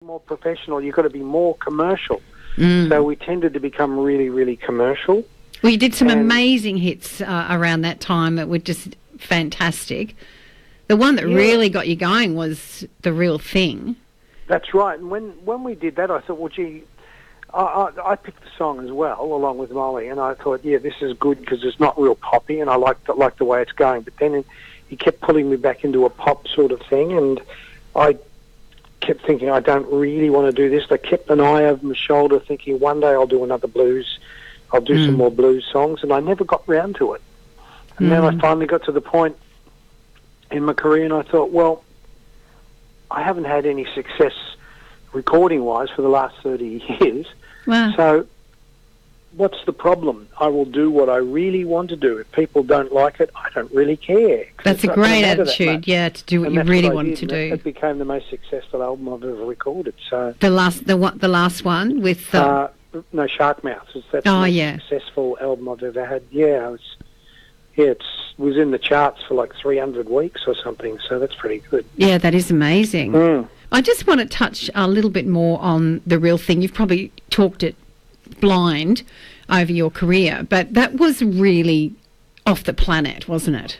more professional. You've got to be more commercial. So we tended to become really, really commercial. Well, you did some amazing hits around that time that were just fantastic. The one that really got you going was The Real Thing. That's right. And when we did that, I thought, well, gee, I picked the song as well, along with Molly, and I thought, yeah, this is good because it's not real poppy, and I like the way it's going. But then he kept pulling me back into a pop sort of thing, and I kept thinking, I don't really want to do this. I kept an eye over my shoulder thinking, one day I'll do another blues. I'll do some more blues songs, and I never got round to it. And then I finally got to the point in my career, and I thought, well, I haven't had any success recording-wise for the last 30 years. Wow. So what's the problem? I will do what I really want to do. If people don't like it, I don't really care. That's a great attitude, to do what you really wanted to do. It became the most successful album I've ever recorded. So the last one with no, Shark Mouth. That's the most successful album I've ever had. It was in the charts for like 300 weeks or something. So that's pretty good. Yeah, that is amazing. I just want to touch a little bit more on The Real Thing. You've probably talked it blind over your career, but that was really off the planet, wasn't it,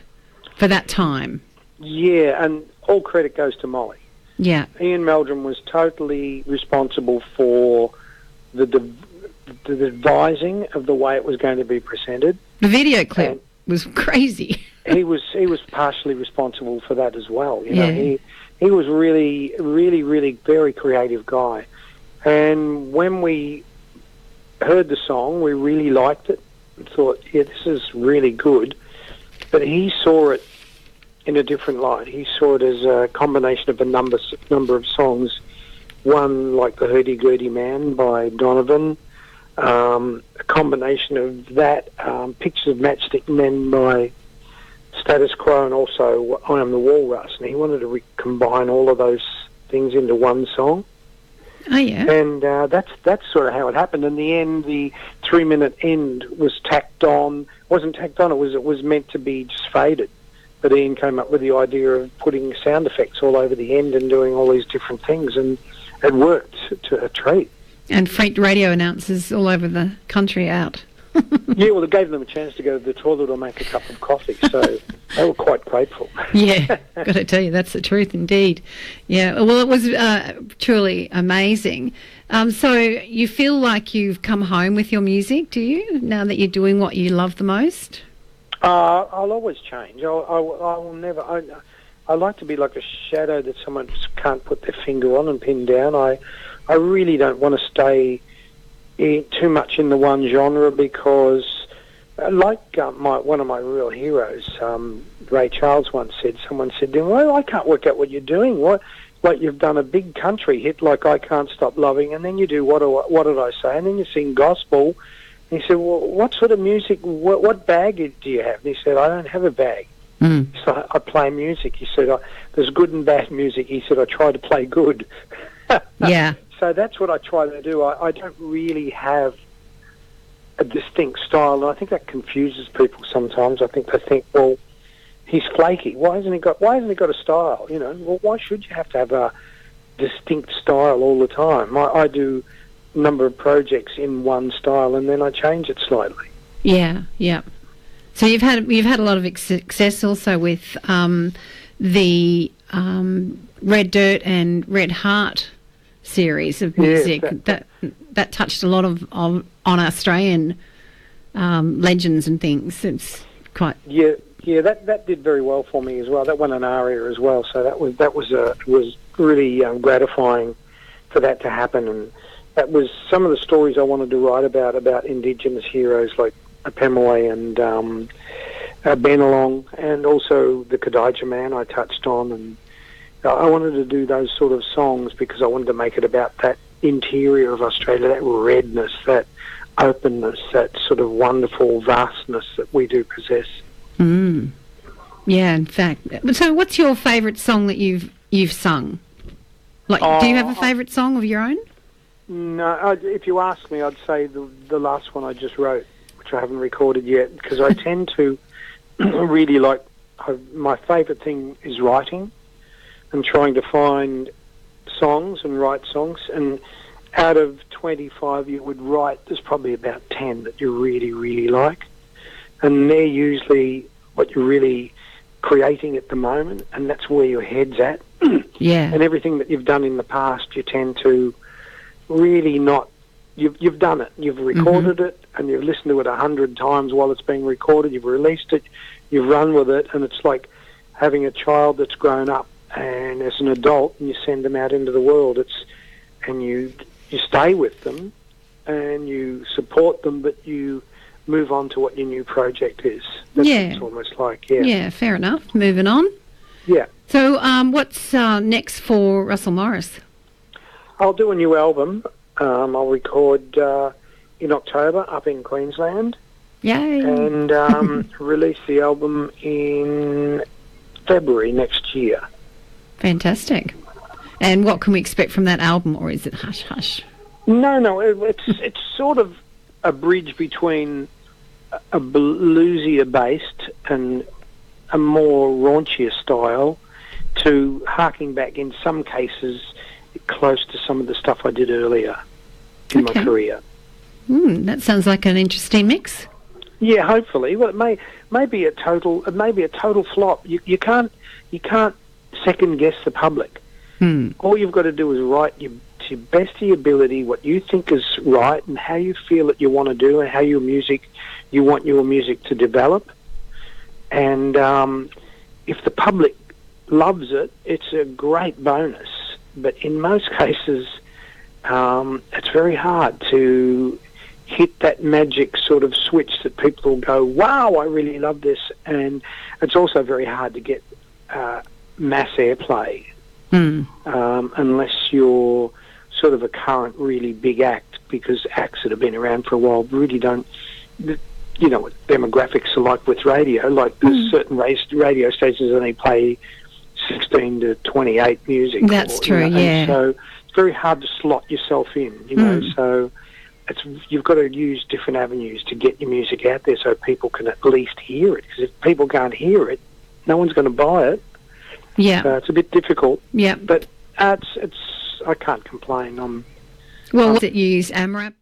for that time? Yeah, and all credit goes to Molly. Yeah. Ian Meldrum was totally responsible for the devising of the way it was going to be presented. The video clip was crazy. he was partially responsible for that as well. You know, he was really, really, really very creative guy. And when we heard the song, we really liked it and thought, yeah, this is really good. But he saw it in a different light. He saw it as a combination of a number of songs. One like The Hurdy-Gurdy Man by Donovan, a combination of that, Pictures of Matchstick Men by Status Quo, and also I Am the Walrus. And he wanted to combine all of those things into one song. Oh, yeah. And that's sort of how it happened. In the end, the 3-minute end was tacked on. Wasn't tacked on, it was meant to be just faded. But Ian came up with the idea of putting sound effects all over the end and doing all these different things, and it worked to a treat. And freaked radio announcers all over the country out. Yeah, well, it gave them a chance to go to the toilet or make a cup of coffee, so they were quite grateful. Yeah, got to tell you, that's the truth indeed. Yeah, well, it was truly amazing. So you feel like you've come home with your music, do you, now that you're doing what you love the most? I'll always change. I will never... I like to be like a shadow that someone can't put their finger on and pin down. I really don't want to stay too much in the one genre, because like one of my real heroes, Ray Charles, once said, someone said to him, well, I can't work out what you're doing. Like you've done a big country hit like I Can't Stop Loving, and then you do What Did I Say, and then you sing gospel. And he said, well, what sort of music, what bag do you have? And he said, I don't have a bag. So I play music. He said, there's good and bad music. He said, I try to play good. Yeah. So that's what I try to do. I don't really have a distinct style, and I think that confuses people sometimes. I think they think, well, he's flaky. Why hasn't he got a style? You know, well, why should you have to have a distinct style all the time? I do a number of projects in one style, and then I change it slightly. Yeah, yeah. So you've had a lot of success also with the Red Dirt and Red Heart series of music. That touched a lot on Australian legends and things. It's quite that did very well for me as well. That won an ARIA as well, so that was really gratifying for that to happen. And that was some of the stories I wanted to write about Indigenous heroes like Pemaway and Benelong, and also the Kadija Man I touched on. And I wanted to do those sort of songs because I wanted to make it about that interior of Australia, that redness, that openness, that sort of wonderful vastness that we do possess. Yeah, in fact. So what's your favourite song that you've sung? Like, do you have a favourite song of your own? No, if you ask me, I'd say the last one I just wrote, which I haven't recorded yet, because I tend to really my favourite thing is writing and trying to find songs and write songs, and out of 25 you would write, there's probably about 10 that you really, really like. And they're usually what you're really creating at the moment, and that's where your head's at. Yeah. And everything that you've done in the past, you tend to really not... You've done it. You've recorded it, and you've listened to it 100 times while it's being recorded. You've released it. You've run with it, and it's like having a child that's grown up and as an adult, and you send them out into the world. And you stay with them, and you support them, but you move on to what your new project is. That's what it's almost like, yeah. Yeah, fair enough. Moving on. Yeah. So what's next for Russell Morris? I'll do a new album. I'll record in October up in Queensland. Yay. And release the album in February next year. Fantastic. And what can we expect from that album, or is it hush-hush? No, it's sort of a bridge between a bluesier-based and a more raunchier style to harking back, in some cases, close to some of the stuff I did earlier in my career. That sounds like an interesting mix. Yeah, hopefully. Well, it may be a total flop. You can't second guess the public. All you've got to do is write to your best of your ability what you think is right and how you feel that you want to do and how you want your music to develop. And if the public loves it, it's a great bonus. But in most cases, it's very hard to hit that magic sort of switch that people will go, wow, I really love this. And it's also very hard to get mass airplay unless you're sort of a current really big act, because acts that have been around for a while really don't, you know what demographics are like with radio. Like there's certain radio stations that only play 16 to 28 music. That's true, yeah. So it's very hard to slot yourself in, you know, so you've got to use different avenues to get your music out there so people can at least hear it. Because if people can't hear it, no one's going to buy it. Yeah. So it's a bit difficult. Yeah. But I can't complain. Well, was it you use AMRAP?